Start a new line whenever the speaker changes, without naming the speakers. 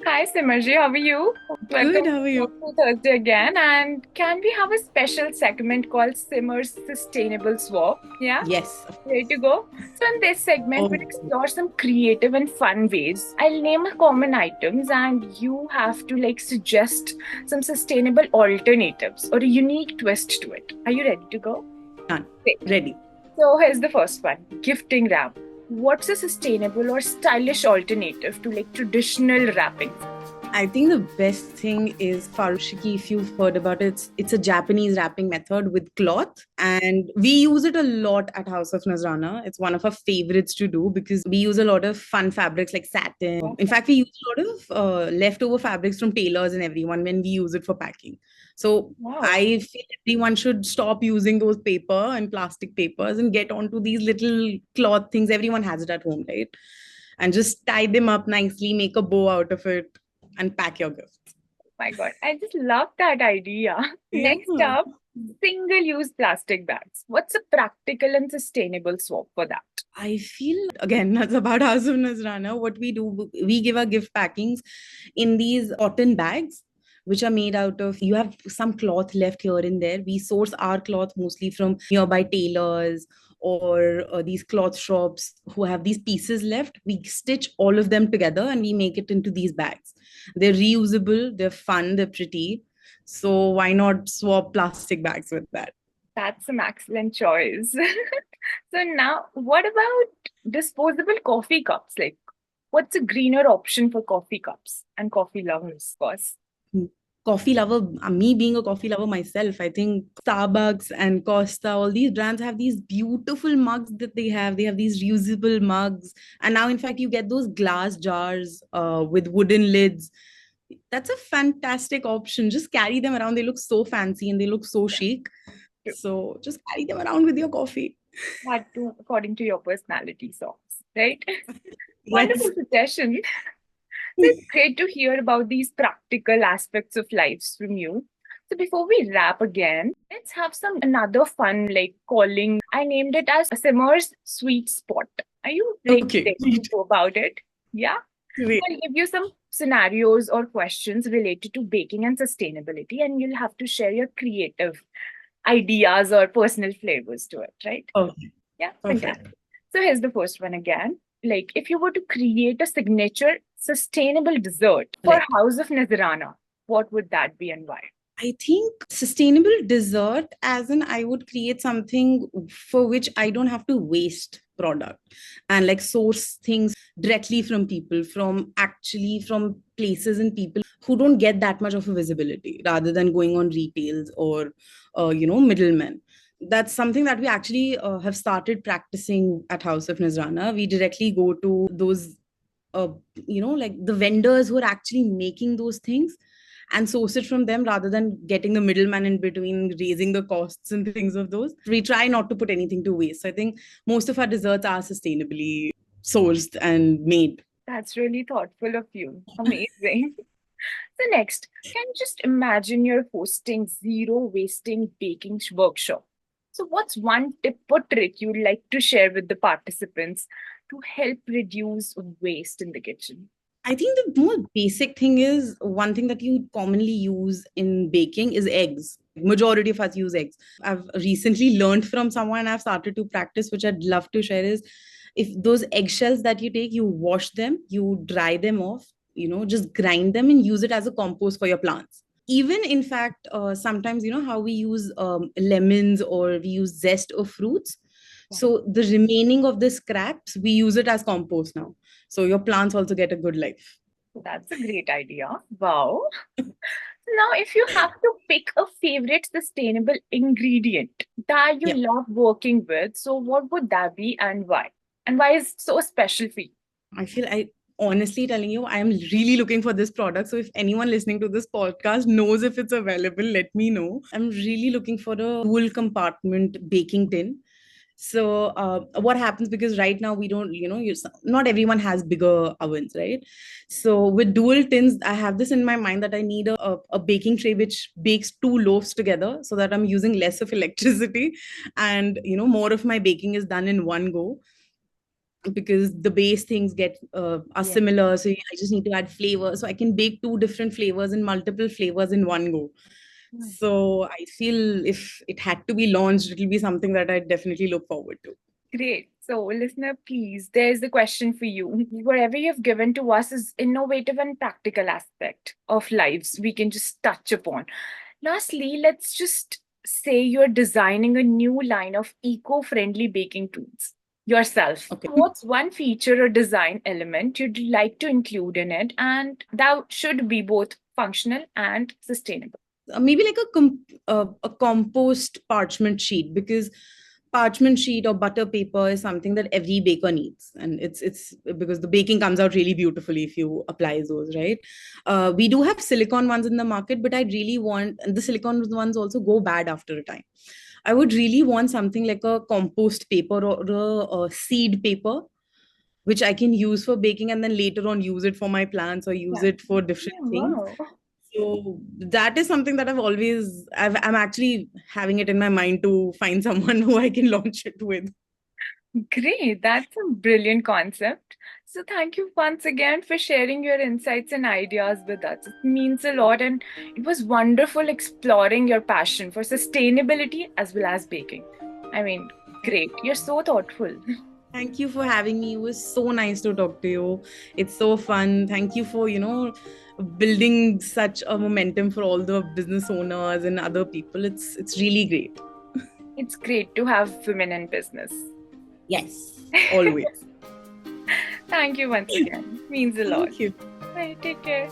Hi Simarji, how are you?
Good,
Welcome
how are you?
to Thursday again. And can we have a special segment called Simmer's Sustainable Swap? Yeah,
Yes.
ready to go? So in this segment, we'll
Oh,
explore some creative and fun ways. I'll name a common items, and you have to suggest some sustainable alternatives or a unique twist to it. Are you ready to go?
done.
Great.
Ready.
So here's the first one: gifting wrap. What's a sustainable or stylish alternative to traditional wrapping?
I think the best thing is Farushiki, if you've heard about it, it's a Japanese wrapping method with cloth. And we use it a lot at House of Nazrana. It's one of our favorites to do because we use a lot of fun fabrics like satin. In fact, we use a lot of leftover fabrics from tailors and everyone when we use it for packing. So
Wow.
I feel everyone should stop using those paper and plastic papers and get onto these little cloth things. Everyone has it at home, right? And just tie them up nicely, make a bow out of it, and pack your gifts.
My God, I just love that idea.
Yeah.
Next up, single-use plastic bags. What's a practical and sustainable swap for that?
I feel again that's about House of Nazrana. What we do, we give our gift packings in these cotton bags, which are made out of. You have some cloth left here and there. We source our cloth mostly from nearby tailors or these cloth shops who have these pieces left. We stitch all of them together and we make it into these bags. They're reusable, they're fun, they're pretty. So why not swap plastic bags with that?
That's an excellent choice. So now, what about disposable coffee cups? What's a greener option for coffee cups and coffee lovers, of course?
Coffee lover, me being a coffee lover myself, I think Starbucks and Costa, all these brands have these beautiful mugs that they have. They have these reusable mugs. And now, in fact, you get those glass jars with wooden lids. That's a fantastic option. Just carry them around. They look so fancy and they look so chic. So just carry them around with your coffee.
That too, according to your personality songs, right?
Yes.
Wonderful suggestion. So it's great to hear about these practical aspects of lives from you. So before we wrap again, let's have some another fun calling. I named it as Simmer's sweet spot. Are you
Okay,
ready to
great.
go about it? Yeah.
Great.
I'll give you some scenarios or questions related to baking and sustainability, and you'll have to share your creative ideas or personal flavors to it, right?
Okay,
Yeah,
perfect.
fantastic. So here's the first one again. If you were to create a signature sustainable dessert for
Correct.
House of Nazarana, what would that be and why?
I think sustainable dessert, as in I would create something for which I don't have to waste product and like source things directly from people, from places and people who don't get that much of a visibility rather than going on retails or, middlemen. That's something that we actually have started practicing at House of Nazrana. We directly go to those uh, like the vendors who are actually making those things and source it from them rather than getting the middleman in between, raising the costs and things of those. We try not to put anything to waste. So I think most of our desserts are sustainably sourced and made.
That's really thoughtful of you. Amazing. So next, can you just imagine you're hosting zero wasting baking workshop? So what's one tip or trick you'd like to share with the participants to help reduce waste in the kitchen?
I think the most basic thing is one thing that you commonly use in baking is eggs. Majority of us use eggs. I've recently learned from someone, I've started to practice, which I'd love to share, is if those eggshells that you take, you wash them, you dry them off, just grind them and use it as a compost for your plants. Even in fact, sometimes, how we use lemons or we use zest of fruits. So the remaining of the scraps, we use it as compost now. So your plants also get a good life.
That's a great idea. Wow. Now, if you have to pick a favorite sustainable ingredient that you
Yeah.
love working with, so what would that be and why? And why is it so special for you?
I feel I honestly telling you, I am really looking for this product. So if anyone listening to this podcast knows if it's available, let me know. I'm really looking for a dual compartment baking tin. So what happens, because right now we don't, not everyone has bigger ovens, right? So with dual tins, I have this in my mind that I need a baking tray which bakes two loaves together so that I'm using less of electricity and more of my baking is done in one go. because the base things get are
Yeah.
similar. So I just need to add flavor. So I can bake two different flavors and multiple flavors in one go.
Hmm.
So I feel if it had to be launched, it'll be something that I definitely look forward to.
Great. So, listener, please, there's the question for you. Whatever you've given to us is innovative and practical aspect of lives we can just touch upon. Lastly, let's just say you're designing a new line of eco-friendly baking tools yourself.
Okay.
What's one feature or design element you'd like to include in it, and that should be both functional and sustainable?
Maybe like a compost parchment sheet, because parchment sheet or butter paper is something that every baker needs, and it's because the baking comes out really beautifully if you apply those, right? We do have silicone ones in the market, but I really want, and the silicone ones also go bad after a time. I would really want something like a compost paper or a seed paper, which I can use for baking and then later on use it for my plants or use
Yeah.
it for different
Yeah,
things.
wow.
So that is something that I'm actually having it in my mind to find someone who I can launch it with.
Great, that's a brilliant concept. So, thank you once again for sharing your insights and ideas with us. It means a lot, and it was wonderful exploring your passion for sustainability as well as baking. I mean, great. You're so thoughtful.
Thank you for having me. It was so nice to talk to you. It's so fun. Thank you for, building such a momentum for all the business owners and other people. It's really great.
It's great to have women in business.
Yes, always.
Thank you once again. Means a lot.
Thank you.
Bye, take care.